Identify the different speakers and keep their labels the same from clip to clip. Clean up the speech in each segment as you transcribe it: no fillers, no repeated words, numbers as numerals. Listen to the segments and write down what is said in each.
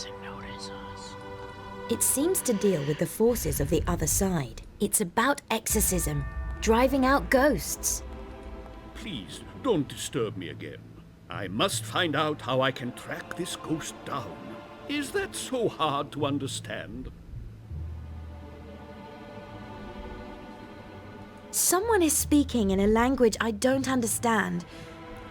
Speaker 1: doesn't notice us.
Speaker 2: It seems to deal with the forces of the other side. It's about exorcism, driving out ghosts.
Speaker 3: Please, don't disturb me again. I must find out how I can track this ghost down. Is that so hard to understand?
Speaker 2: Someone is speaking in a language I don't understand.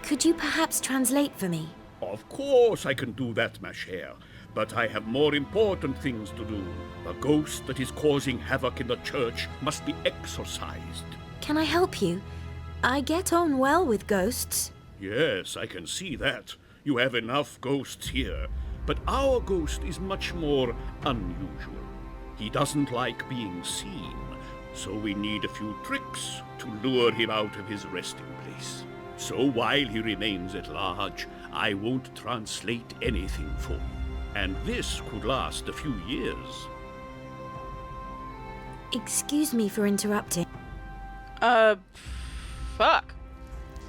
Speaker 2: Could you perhaps translate for me?
Speaker 3: Of course I can do that, ma chère. But I have more important things to do. The ghost that is causing havoc in the church must be exorcised.
Speaker 2: Can I help you? I get on well with ghosts.
Speaker 3: Yes, I can see that. You have enough ghosts here. But our ghost is much more unusual. He doesn't like being seen, so we need a few tricks to lure him out of his resting place. So while he remains at large, I won't translate anything for you. And this could last a few years.
Speaker 2: Excuse me for interrupting.
Speaker 4: Fuck.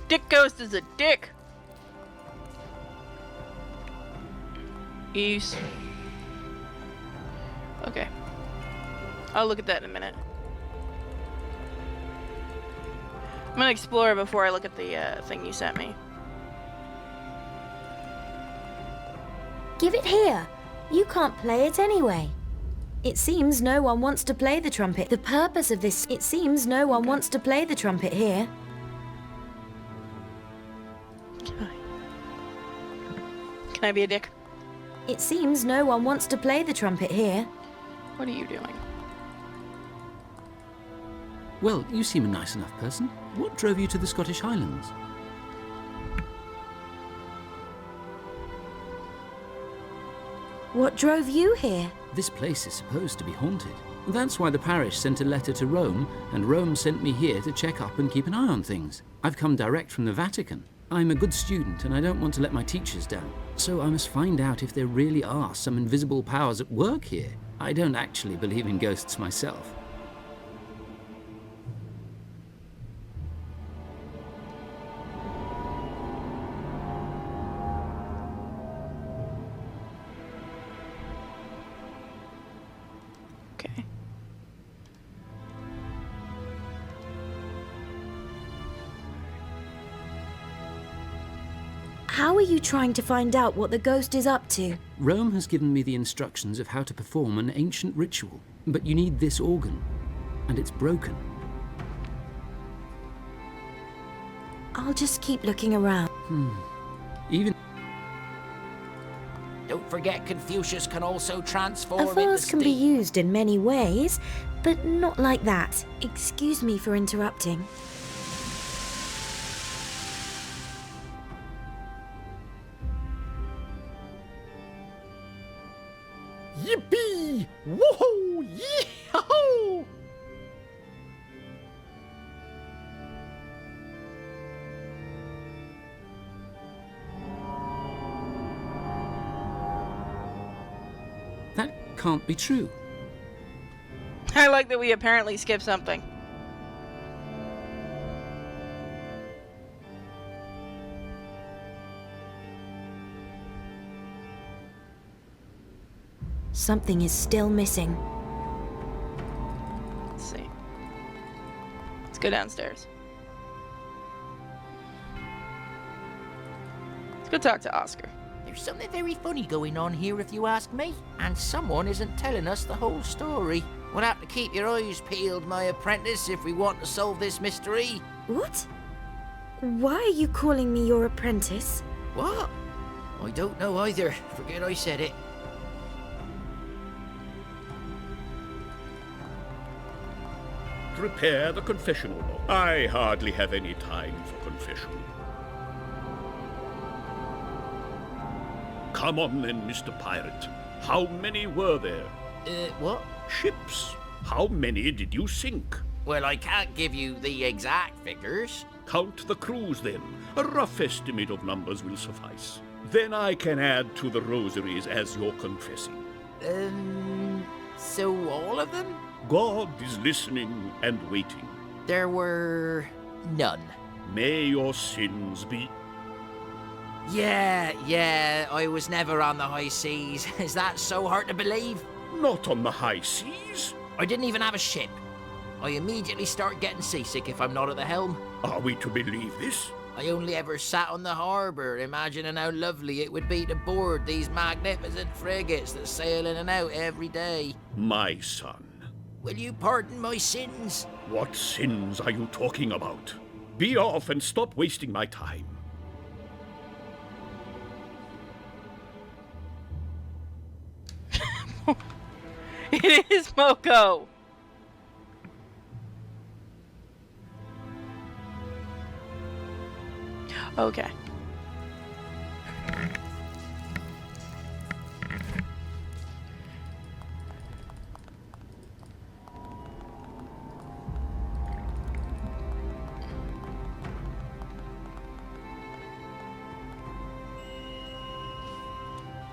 Speaker 4: Dick Ghost is a dick. Ease. Okay. I'll look at that in a minute. I'm gonna explore before I look at the thing you sent me.
Speaker 2: Give it here. You can't play it anyway. It seems no one wants to play the trumpet. The purpose of this... It seems no one wants to play the trumpet here.
Speaker 4: Can I be a dick?
Speaker 2: It seems no one wants to play the trumpet here.
Speaker 4: What are you doing?
Speaker 1: Well, you seem a nice enough person. What drove you to the Scottish Highlands?
Speaker 2: What drove you here?
Speaker 1: This place is supposed to be haunted. That's why the parish sent a letter to Rome, and Rome sent me here to check up and keep an eye on things. I've come direct from the Vatican. I'm a good student, and I don't want to let my teachers down. So I must find out if there really are some invisible powers at work here. I don't actually believe in ghosts myself.
Speaker 4: Okay.
Speaker 2: How are you trying to find out what the ghost is up to?
Speaker 1: Rome has given me the instructions of how to perform an ancient ritual, but you need this organ, and it's broken.
Speaker 2: I'll just keep looking around.
Speaker 1: Even...
Speaker 5: Don't forget Confucius can also transform
Speaker 2: A vase
Speaker 5: into
Speaker 2: can be
Speaker 5: steam.
Speaker 2: used in many ways, but not like that. Excuse me for interrupting.
Speaker 3: Yippee! Woohoo! Yee-ho!
Speaker 1: that can't be true.
Speaker 4: I like that we apparently skipped something.
Speaker 2: Something is still missing.
Speaker 4: Let's see. Let's go downstairs. Let's go talk to Oscar.
Speaker 5: There's something very funny going on here, if you ask me. And someone isn't telling us the whole story. We'll have to keep your eyes peeled, my apprentice, if we want to solve this mystery.
Speaker 2: What? Why are you calling me your apprentice?
Speaker 5: What? I don't know either. Forget I said it.
Speaker 3: Prepare the confessional. I hardly have any time for confession. Come on then, Mr. Pirate. How many were there?
Speaker 5: What?
Speaker 3: Ships. How many did you sink?
Speaker 5: Well, I can't give you the exact figures.
Speaker 3: Count the crews then. A rough estimate of numbers will suffice. Then I can add to the rosaries as you're confessing.
Speaker 5: So all of them?
Speaker 3: God is listening and waiting.
Speaker 5: There were none.
Speaker 3: May your sins be...
Speaker 5: Yeah, I was never on the high seas. Is that so hard to believe?
Speaker 3: Not on the high seas.
Speaker 5: I didn't even have a ship. I immediately start getting seasick if I'm not at the helm.
Speaker 3: Are we to believe this?
Speaker 5: I only ever sat on the harbour, imagining how lovely it would be to board these magnificent frigates that sail in and out every day.
Speaker 3: My son,
Speaker 5: Will you pardon my sins?
Speaker 3: what sins are you talking about? Be off and stop wasting my time.
Speaker 4: It is Moko. Okay.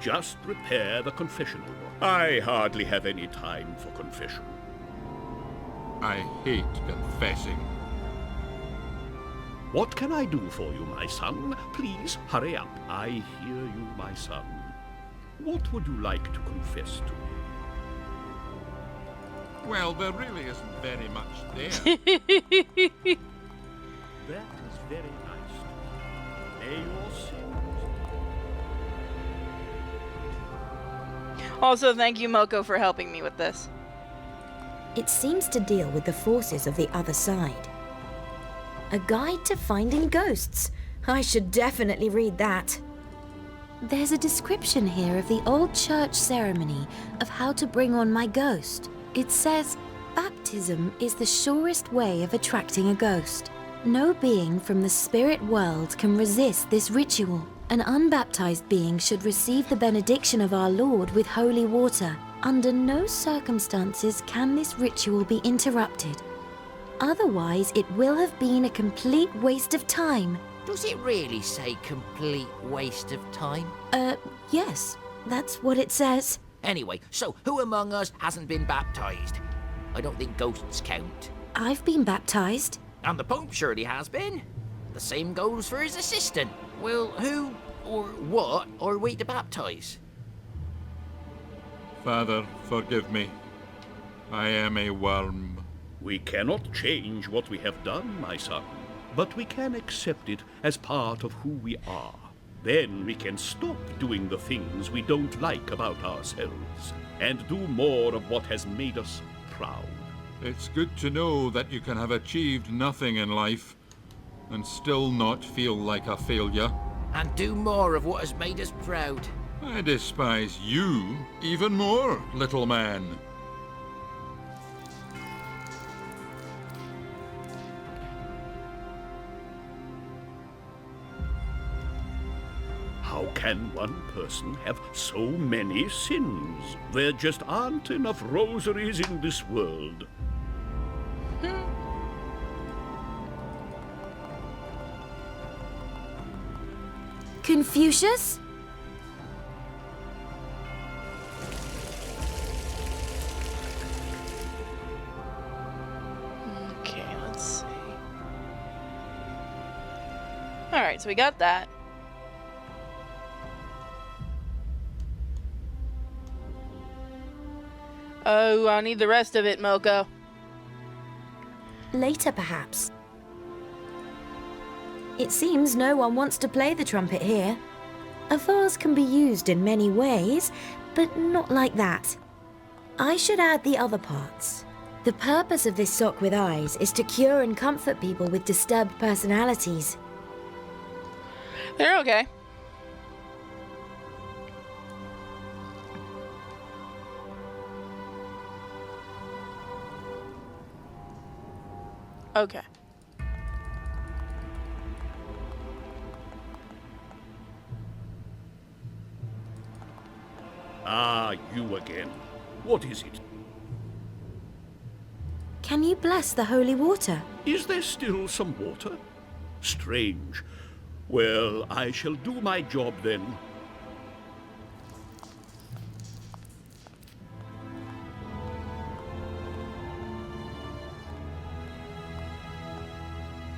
Speaker 3: Just repair the confessional. I hardly have any time for confession.
Speaker 6: I hate confessing.
Speaker 3: What can I do for you, my son? Please, hurry up. I hear you, my son. What would you like to confess to?
Speaker 6: Well, there really isn't very much there.
Speaker 3: That is very nice. May your sins...
Speaker 4: Also, thank you, Moko, for helping me with this.
Speaker 2: It seems to deal with the forces of the other side. A guide to finding ghosts. I should definitely read that. There's a description here of the old church ceremony of how to bring on my ghost. It says, baptism is the surest way of attracting a ghost. No being from the spirit world can resist this ritual. An unbaptized being should receive the benediction of our Lord with holy water. Under no circumstances can this ritual be interrupted. Otherwise, it will have been a complete waste of time.
Speaker 5: Does it really say complete waste of time?
Speaker 2: Yes, that's what it says.
Speaker 5: Anyway, so who among us hasn't been baptized? I don't think ghosts count.
Speaker 2: I've been baptized.
Speaker 5: And the Pope surely has been. The same goes for his assistant. Well, who or what are we to baptize?
Speaker 6: Father, forgive me. I am a worm.
Speaker 3: We cannot change what we have done, my son, but we can accept it as part of who we are. Then we can stop doing the things we don't like about ourselves and do more of what has made us proud.
Speaker 6: It's good to know that you can have achieved nothing in life and still not feel like a failure.
Speaker 5: And do more of what has made us proud.
Speaker 6: I despise you even more, little man.
Speaker 3: How can one person have so many sins? There just aren't enough rosaries in this world.
Speaker 2: Confucius?
Speaker 4: Okay, let's see. Alright, so we got that. Oh, I need the rest of it, Moko.
Speaker 2: Later, perhaps. It seems no one wants to play the trumpet here. A vase can be used in many ways, but not like that. I should add the other parts. The purpose of this sock with eyes is to cure and comfort people with disturbed personalities.
Speaker 4: They're okay. Okay.
Speaker 3: Ah, you again. What is it?
Speaker 2: Can you bless the holy water?
Speaker 3: Is there still some water? Strange. Well, I shall do my job then.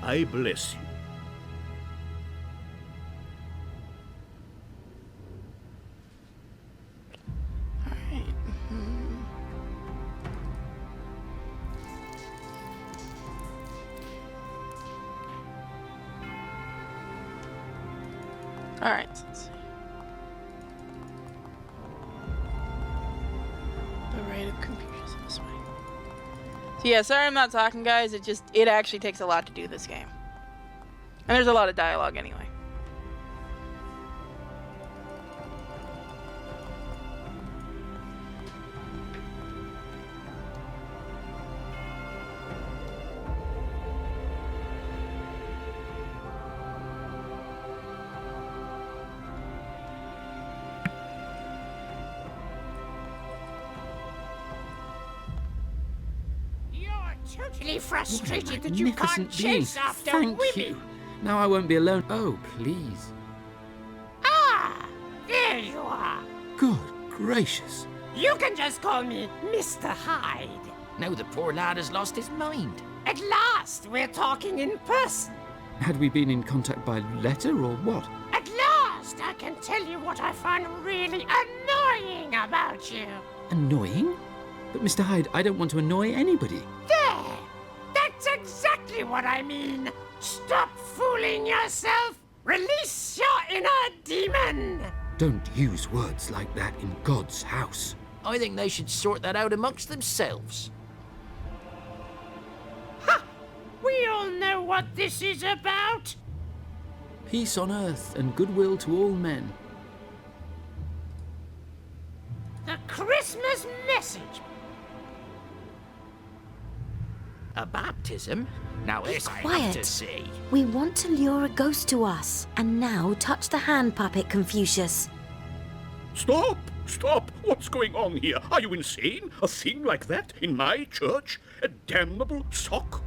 Speaker 3: I bless you.
Speaker 4: Alright, let's see. The Rite of Confucius this way. So yeah, sorry I'm not talking, guys. It actually takes a lot to do this game. And there's a lot of dialogue anyway.
Speaker 7: Totally frustrated that you can't
Speaker 1: Magnificent being.
Speaker 7: chase after
Speaker 1: Thank
Speaker 7: women.
Speaker 1: you. Now I won't be alone. Oh, please.
Speaker 7: Ah, there you are.
Speaker 1: Good gracious.
Speaker 7: You can just call me Mr. Hyde.
Speaker 5: Now the poor lad has lost his mind.
Speaker 7: At last, we're talking in person.
Speaker 1: Had we been in contact by letter or what?
Speaker 7: At last, I can tell you what I find really annoying about you.
Speaker 1: Annoying? But Mr. Hyde, I don't want to annoy anybody.
Speaker 7: There! That's exactly what I mean. Stop fooling yourself. Release your inner demon.
Speaker 1: Don't use words like that in God's house.
Speaker 5: I think they should sort that out amongst themselves.
Speaker 7: Ha! We all know what this is about.
Speaker 1: Peace on earth and goodwill to all men.
Speaker 7: The Christmas message.
Speaker 5: A baptism? Now this I have
Speaker 2: quiet.
Speaker 5: to see.
Speaker 2: We want to lure a ghost to us. And now touch the hand puppet, Confucius.
Speaker 3: Stop! Stop! What's going on here? Are you insane? A thing like that in my church? A damnable sock?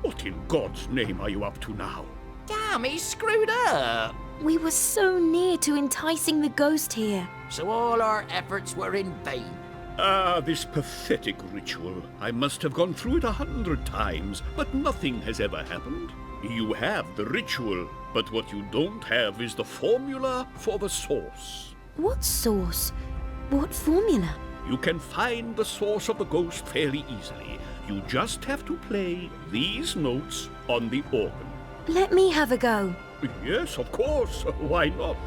Speaker 3: What in God's name are you up to now?
Speaker 5: Damn, he's screwed up.
Speaker 2: We were so near to enticing the ghost here.
Speaker 5: So all our efforts were in vain.
Speaker 3: Ah, this pathetic ritual. I must have gone through it 100 times, but nothing has ever happened. You have the ritual, but what you don't have is the formula for the source.
Speaker 2: What source? What formula?
Speaker 3: You can find the source of the ghost fairly easily. You just have to play these notes on the organ.
Speaker 2: Let me have a go.
Speaker 3: Yes, of course. Why not?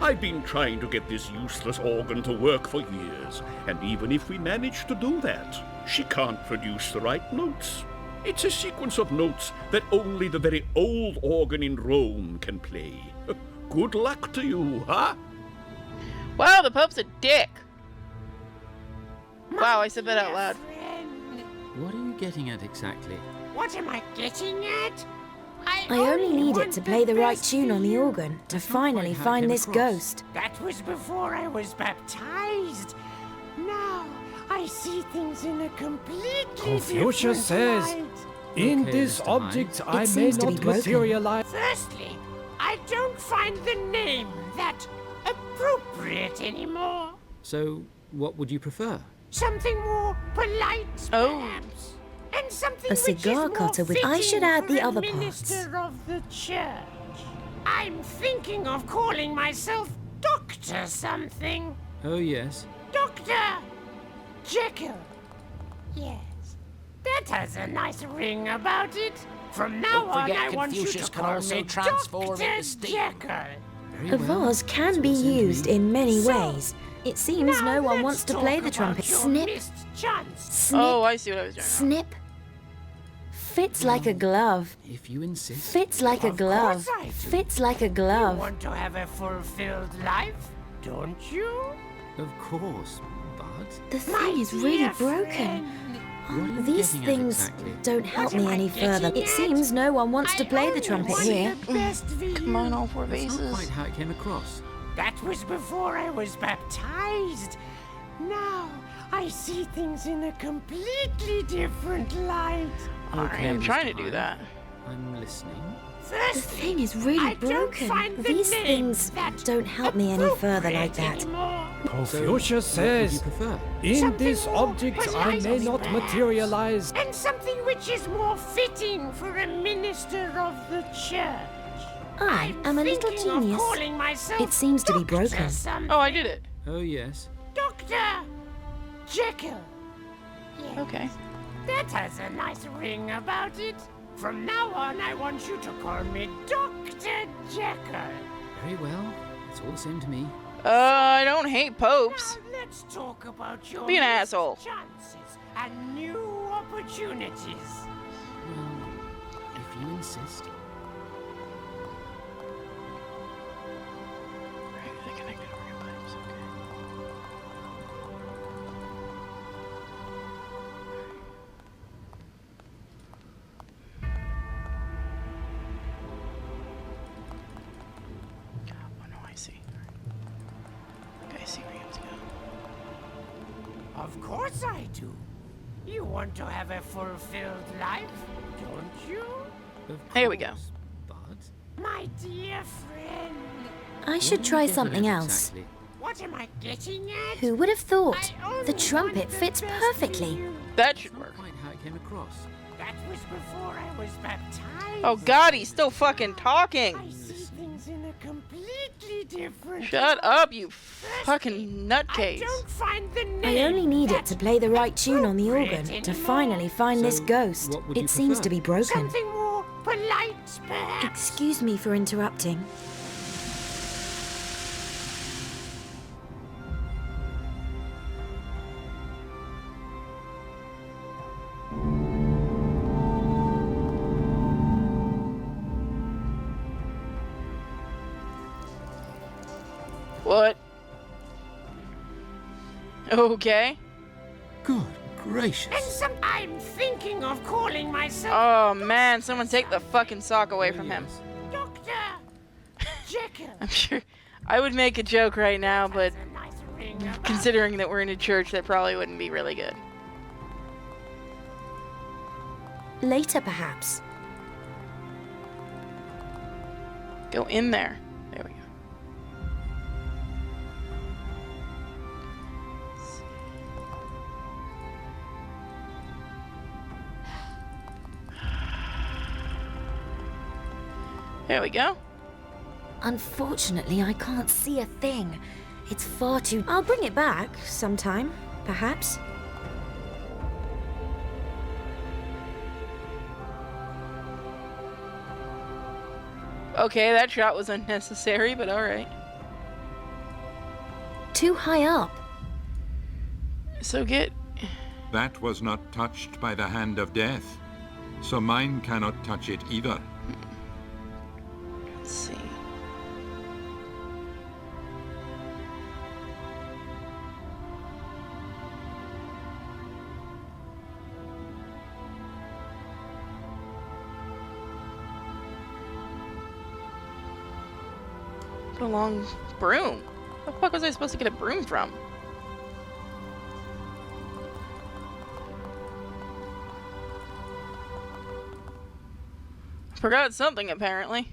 Speaker 3: I've been trying to get this useless organ to work for years, and even if we manage to do that, she can't produce the right notes. It's a sequence of notes that only the very old organ in Rome can play. Good luck to you, huh?
Speaker 4: Wow, the Pope's a dick. Wow, I said that out loud.
Speaker 7: Friend,
Speaker 1: What are you getting at exactly?
Speaker 7: what am I getting at?
Speaker 2: I only need it
Speaker 7: want
Speaker 2: to play the right
Speaker 7: best
Speaker 2: tune
Speaker 7: for
Speaker 2: on the
Speaker 7: you.
Speaker 2: organ to
Speaker 1: That's not
Speaker 2: finally
Speaker 1: quite how it
Speaker 2: find
Speaker 1: came
Speaker 2: this
Speaker 1: across.
Speaker 2: ghost.
Speaker 7: That was before I was baptized. Now I see things in a completely
Speaker 8: Confucius
Speaker 7: different
Speaker 8: says,
Speaker 7: light.
Speaker 8: In
Speaker 1: Okay,
Speaker 8: this
Speaker 1: Mr. Hyde.
Speaker 8: object I may
Speaker 2: seems to be
Speaker 8: not
Speaker 2: broken.
Speaker 8: materialize.
Speaker 7: Firstly, I don't find the name that appropriate anymore.
Speaker 1: So, what would you prefer?
Speaker 7: Something more polite,
Speaker 4: Oh.
Speaker 7: perhaps. And something
Speaker 2: A
Speaker 7: which is
Speaker 2: cigar
Speaker 7: more
Speaker 2: cutter with- I should
Speaker 7: fitting
Speaker 2: add
Speaker 7: for
Speaker 2: the
Speaker 7: a
Speaker 2: other
Speaker 7: minister of the church. I'm thinking of calling myself Doctor something.
Speaker 1: Oh, yes.
Speaker 7: Dr. Jekyll. Yes. That has a nice ring about it. From now
Speaker 5: Don't
Speaker 7: on,
Speaker 5: forget
Speaker 7: I want you
Speaker 5: Confucius
Speaker 7: to
Speaker 5: can
Speaker 7: call
Speaker 5: also
Speaker 7: me
Speaker 5: transform
Speaker 7: Dr.
Speaker 5: into steam.
Speaker 7: Jekyll.
Speaker 1: Very
Speaker 2: A
Speaker 1: well.
Speaker 2: vase can
Speaker 1: That's
Speaker 2: be
Speaker 1: what's in to
Speaker 2: used
Speaker 1: me.
Speaker 2: in many
Speaker 7: So,
Speaker 2: ways. It seems
Speaker 7: Now
Speaker 2: no one
Speaker 7: let's
Speaker 2: wants to
Speaker 7: talk
Speaker 2: play the
Speaker 7: about
Speaker 2: trumpet.
Speaker 7: your
Speaker 2: Snip,
Speaker 7: missed chance.
Speaker 2: snip,
Speaker 4: Oh, I see what I was doing.
Speaker 2: snip. Fits like a glove.
Speaker 1: If you insist.
Speaker 2: Fits like a
Speaker 7: Of
Speaker 2: glove.
Speaker 7: course I do.
Speaker 2: Fits like a
Speaker 7: You
Speaker 2: glove.
Speaker 7: want to have a fulfilled life, don't you?
Speaker 1: Of course, but...
Speaker 2: The
Speaker 7: My
Speaker 2: thing is really
Speaker 7: dear
Speaker 2: broken.
Speaker 7: friend,
Speaker 1: What are you
Speaker 2: These
Speaker 1: getting at
Speaker 2: things
Speaker 1: exactly?
Speaker 2: don't help
Speaker 7: am
Speaker 2: me
Speaker 7: I
Speaker 2: any further.
Speaker 7: getting
Speaker 2: It
Speaker 7: at?
Speaker 2: seems no one wants to
Speaker 7: I
Speaker 2: play the
Speaker 7: only
Speaker 2: trumpet
Speaker 7: want
Speaker 2: here.
Speaker 7: the best for you.
Speaker 4: Come on, all four
Speaker 1: That's not
Speaker 4: vases.
Speaker 1: quite how it came across.
Speaker 7: That was before I was baptized. Now I see things in a completely different light.
Speaker 4: Alright, I'm
Speaker 1: Mr.
Speaker 4: trying to do
Speaker 1: Hyde.
Speaker 4: that.
Speaker 1: I'm listening.
Speaker 2: The
Speaker 7: Firstly,
Speaker 2: thing is really
Speaker 7: I don't
Speaker 2: broken.
Speaker 7: find the
Speaker 2: These
Speaker 7: name
Speaker 2: things
Speaker 7: that
Speaker 2: don't help me any further like
Speaker 7: appropriate
Speaker 2: that.
Speaker 7: anymore.
Speaker 8: Confucius
Speaker 1: What would you
Speaker 8: says,
Speaker 1: prefer?
Speaker 8: in
Speaker 7: Something
Speaker 8: this
Speaker 7: more
Speaker 8: object I
Speaker 7: polite,
Speaker 8: may not
Speaker 7: perhaps.
Speaker 8: materialize.
Speaker 7: And something which is more fitting for a minister of the church.
Speaker 2: I am a little
Speaker 7: thinking of
Speaker 2: genius.
Speaker 7: calling myself
Speaker 2: It seems to be
Speaker 7: Dr.
Speaker 2: broken.
Speaker 7: something.
Speaker 4: Oh, I did it.
Speaker 1: Oh, yes.
Speaker 7: Dr. Jekyll. Yes.
Speaker 4: Okay.
Speaker 7: That has a nice ring about it. From now on, I want you to call me Dr. Jekyll.
Speaker 1: Very well. It's all the same to me.
Speaker 4: I don't hate popes.
Speaker 7: Now let's talk about your
Speaker 4: Be an
Speaker 7: missed
Speaker 4: asshole.
Speaker 7: chances and new opportunities.
Speaker 1: Well, if you insist.
Speaker 7: Of course I do. You want to have a fulfilled life, don't you?
Speaker 1: Of
Speaker 4: There we go.
Speaker 1: course, But
Speaker 7: My dear friend.
Speaker 2: I should try something else.
Speaker 1: Exactly.
Speaker 7: What am I getting at?
Speaker 2: Who would have thought?
Speaker 7: I only
Speaker 2: The trumpet
Speaker 7: wanted the
Speaker 2: fits
Speaker 7: best
Speaker 2: perfectly.
Speaker 7: for you.
Speaker 4: That should
Speaker 1: Not
Speaker 4: work.
Speaker 1: quite how it came across.
Speaker 7: That was before I was baptized.
Speaker 4: Oh god, he's still fucking talking.
Speaker 7: I see things in a completely different
Speaker 4: Shut up, you fucking
Speaker 7: I
Speaker 4: nutcase.
Speaker 7: don't find the name.
Speaker 2: I only need it to play the right tune on the organ
Speaker 7: appropriate
Speaker 2: to
Speaker 7: anymore.
Speaker 2: finally find this
Speaker 1: So,
Speaker 2: ghost.
Speaker 1: what would you
Speaker 2: It seems
Speaker 1: prefer?
Speaker 2: to be broken.
Speaker 7: Something more polite, perhaps.
Speaker 2: Excuse me for interrupting.
Speaker 4: What? Okay.
Speaker 1: Good gracious.
Speaker 7: And some I'm thinking of calling myself
Speaker 4: Oh man, someone take the fucking sock away from him.
Speaker 1: Yes.
Speaker 7: Dr. Jekyll.
Speaker 4: I'm sure I would make a joke right now, but
Speaker 7: That's a nice ring about.
Speaker 4: considering that we're in a church, that probably wouldn't be really good.
Speaker 2: Later, perhaps.
Speaker 4: Go in there. There we go. There we go.
Speaker 2: Unfortunately, I can't see a thing. It's far too... I'll bring it back sometime, perhaps.
Speaker 4: Okay, that shot was unnecessary, but alright.
Speaker 2: Too high up.
Speaker 4: So get...
Speaker 6: That was not touched by the hand of death, so mine cannot touch it either.
Speaker 4: Let's see. Get a long broom. Where the fuck was I supposed to get a broom from? Forgot something apparently.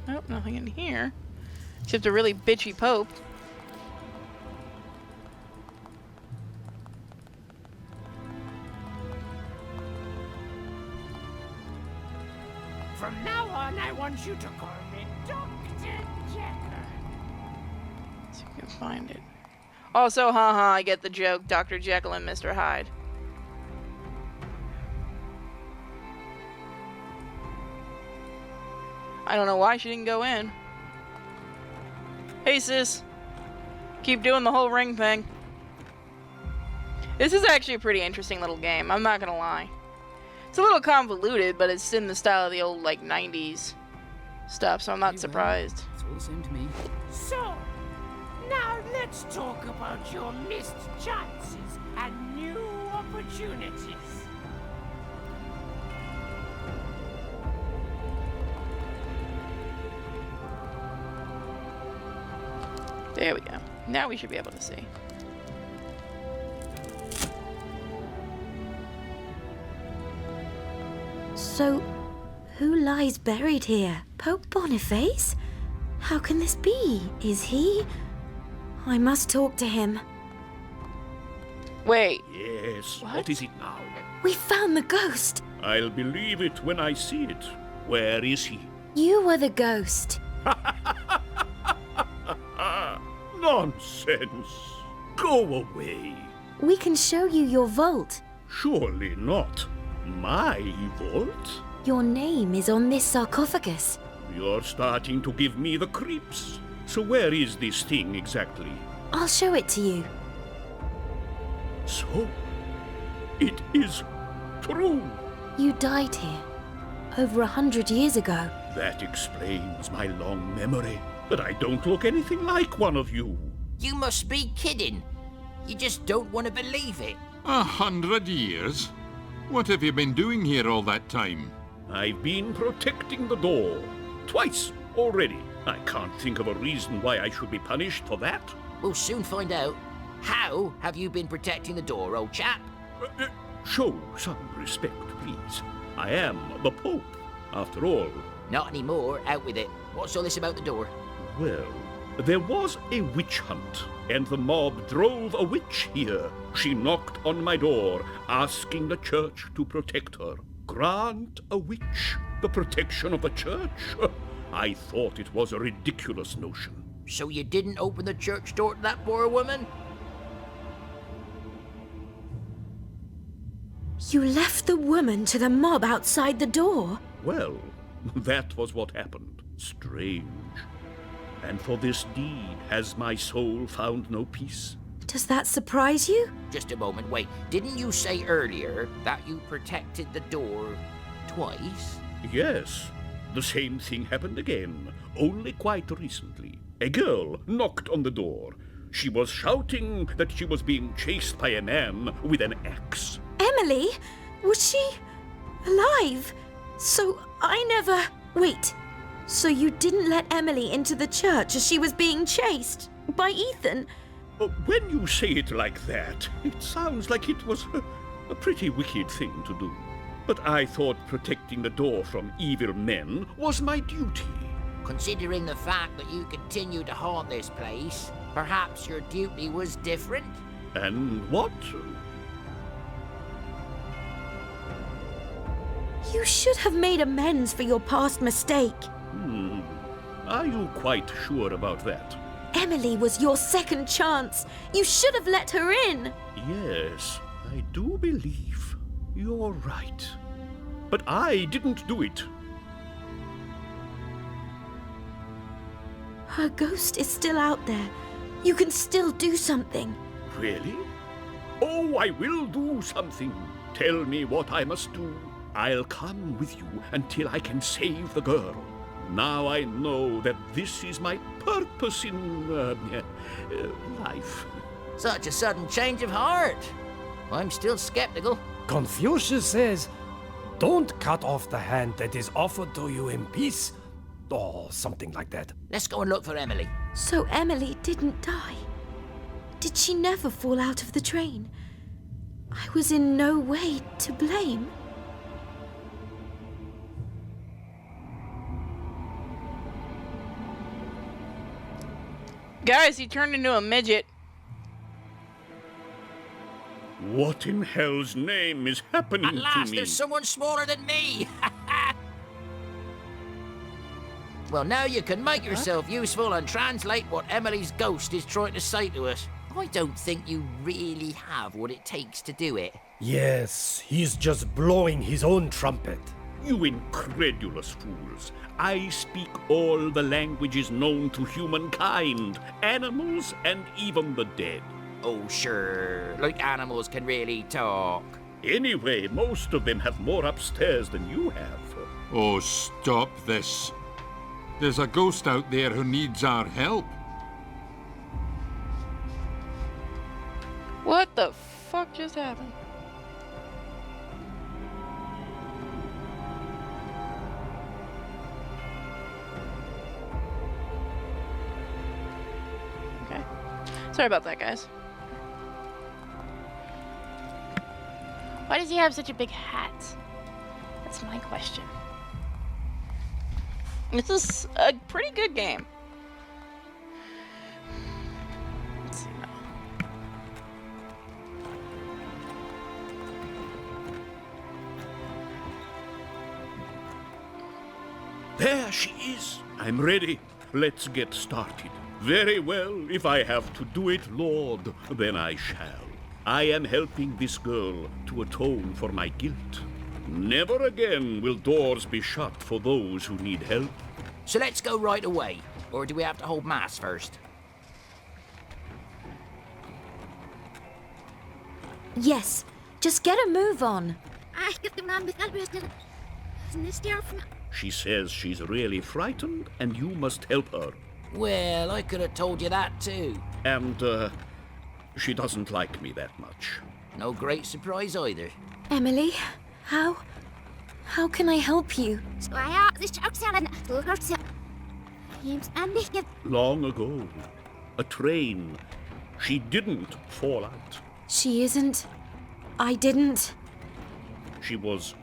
Speaker 4: Nope, nothing in here. Except a really bitchy Pope.
Speaker 7: From now on, I want you to call me Dr. Jekyll.
Speaker 4: See if we can find it. Also, haha, I get the joke. Dr. Jekyll and Mr. Hyde. I don't know why she didn't go in. Hey, sis. Keep doing the whole ring thing. This is actually a pretty interesting little game. I'm not gonna lie. It's a little convoluted, but it's in the style of the old, like, 90s stuff, so I'm not
Speaker 1: Very well.
Speaker 4: surprised.
Speaker 1: It's all the same to me.
Speaker 7: So, now let's talk about your missed chances and new opportunities.
Speaker 4: There we go. Now we should be able to see.
Speaker 2: So, who lies buried here? Pope Boniface? How can this be? Is he? I must talk to him.
Speaker 4: Wait.
Speaker 3: Yes,
Speaker 4: What?
Speaker 3: what is it now?
Speaker 2: We found the ghost.
Speaker 3: I'll believe it when I see it. Where is he?
Speaker 2: You were the ghost.
Speaker 3: Nonsense! Go away.
Speaker 2: We can show you your vault.
Speaker 3: Surely not. My vault?
Speaker 2: Your name is on this sarcophagus.
Speaker 3: You're starting to give me the creeps. So where is this thing exactly?
Speaker 2: I'll show it to you.
Speaker 3: So, it is true.
Speaker 2: You died here over 100 years ago.
Speaker 3: That explains my long memory. But I don't look anything like one of you.
Speaker 5: You must be kidding. You just don't want to believe it.
Speaker 6: 100 years? What have you been doing here all that time?
Speaker 3: I've been protecting the door. Twice already. I can't think of a reason why I should be punished for that.
Speaker 5: We'll soon find out. How have you been protecting the door, old chap?
Speaker 3: Show some respect, please. I am the Pope, after all.
Speaker 5: Not anymore. Out with it. What's all this about the door?
Speaker 3: Well, there was a witch hunt, and the mob drove a witch here. She knocked on my door, asking the church to protect her. Grant a witch the protection of the church? I thought it was a ridiculous notion.
Speaker 5: So you didn't open the church door to that poor woman?
Speaker 2: You left the woman to the mob outside the door.
Speaker 3: Well, that was what happened. Strange. And for this deed has my soul found no peace?
Speaker 2: Does that surprise you?
Speaker 5: Just a moment, wait. Didn't you say earlier that you protected the door twice?
Speaker 3: Yes. The same thing happened again, only quite recently. A girl knocked on the door. She was shouting that she was being chased by a man with an axe.
Speaker 2: Emily? Was she alive? So I never... Wait. So you didn't let Emily into the church as she was being chased by Ethan?
Speaker 3: When you say it like that, it sounds like it was a pretty wicked thing to do. But I thought protecting the door from evil men was my duty.
Speaker 5: Considering the fact that you continue to haunt this place, perhaps your duty was different?
Speaker 3: And what?
Speaker 2: You should have made amends for your past mistake.
Speaker 3: Are you quite sure about that?
Speaker 2: Emily was your second chance. You should have let her in.
Speaker 3: Yes, I do believe you're right. But I didn't do it.
Speaker 2: Her ghost is still out there. You can still do something.
Speaker 3: Really? Oh, I will do something. Tell me what I must do. I'll come with you until I can save the girl. Now I know that this is my purpose in life.
Speaker 5: Such a sudden change of heart. I'm still skeptical.
Speaker 8: Confucius says, don't cut off the hand that is offered to you in peace, or something like that.
Speaker 5: Let's go and look for Emily.
Speaker 2: So Emily didn't die. Did she never fall out of the train? I was in no way to blame.
Speaker 4: Guys, he turned into a midget.
Speaker 3: What in hell's name is happening
Speaker 5: At last,
Speaker 3: to me?
Speaker 5: there's someone smaller than me! Well, now you can make yourself useful and translate what Emily's ghost is trying to say to us. I don't think you really have what it takes to do it.
Speaker 8: Yes, he's just blowing his own trumpet.
Speaker 3: You incredulous fools. I speak all the languages known to humankind, animals, and even the dead.
Speaker 5: Oh, sure. Like animals can really talk.
Speaker 3: Anyway, most of them have more upstairs than you have.
Speaker 6: Oh, stop this. There's a ghost out there who needs our help.
Speaker 4: What the fuck just happened? Okay. Sorry about that, guys. Why does he have such a big hat? That's my question. This is a pretty good game. Let's see now.
Speaker 3: There she is. I'm ready. Let's get started. Very well, if I have to do it, Lord, then I shall. I am helping this girl to atone for my guilt. Never again will doors be shut for those who need help.
Speaker 5: So let's go right away. Or do we have to hold mass first?
Speaker 2: Yes, just get a move on.
Speaker 3: She says she's really frightened and you must help her.
Speaker 5: Well, I could have told you that too.
Speaker 3: And, she doesn't like me that much.
Speaker 5: No great surprise either.
Speaker 2: Emily, how can I help you?
Speaker 3: Long ago, a train. She didn't fall out.
Speaker 2: She isn't. I didn't.
Speaker 3: She was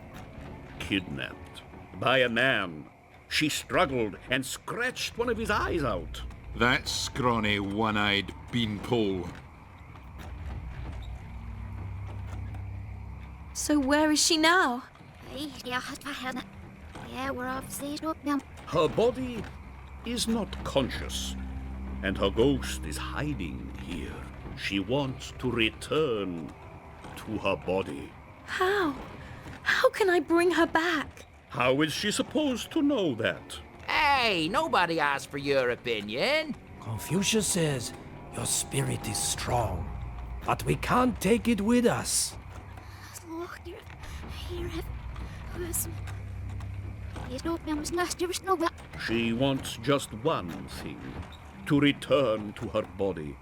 Speaker 3: kidnapped by a man. She struggled and scratched one of his eyes out.
Speaker 6: That scrawny, one-eyed beanpole.
Speaker 2: So where is she now?
Speaker 3: Her body is not conscious, and her ghost is hiding here. She wants to return to her body.
Speaker 2: How? How can I bring her back?
Speaker 3: How is she supposed to know that?
Speaker 5: Hey, nobody asked for your opinion.
Speaker 8: Confucius says your spirit is strong, but we can't take it with us.
Speaker 3: She wants just one thing, to return to her body.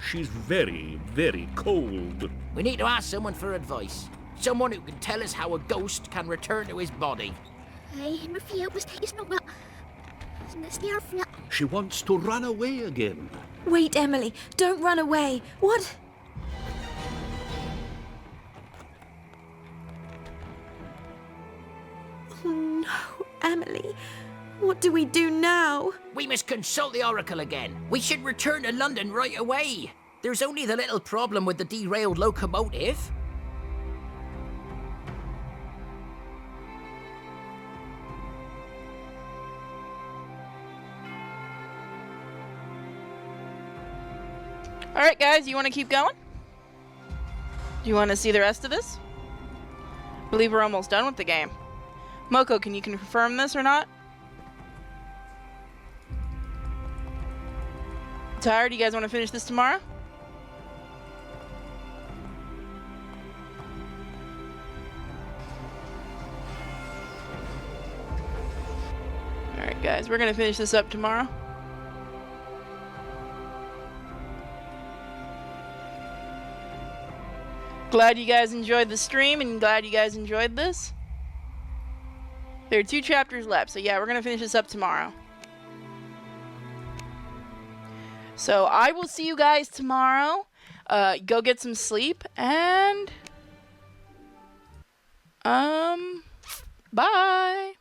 Speaker 3: She's very, very cold.
Speaker 5: We need to ask someone for advice. Someone who can tell us how a ghost can return to his body.
Speaker 3: She wants to run away again.
Speaker 2: Wait, Emily, don't run away. What? Oh no, Emily. What do we do now?
Speaker 5: We must consult the Oracle again. We should return to London right away. There's only the little problem with the derailed locomotive.
Speaker 4: Alright guys, you want to keep going? Do you want to see the rest of this? I believe we're almost done with the game. Moko, can you confirm this or not? Tired? You guys want to finish this tomorrow? Alright guys, we're going to finish this up tomorrow. Glad you guys enjoyed the stream and glad you guys enjoyed this. There are 2 chapters left, so yeah, we're going to finish this up tomorrow. So I will see you guys tomorrow. Go get some sleep and bye.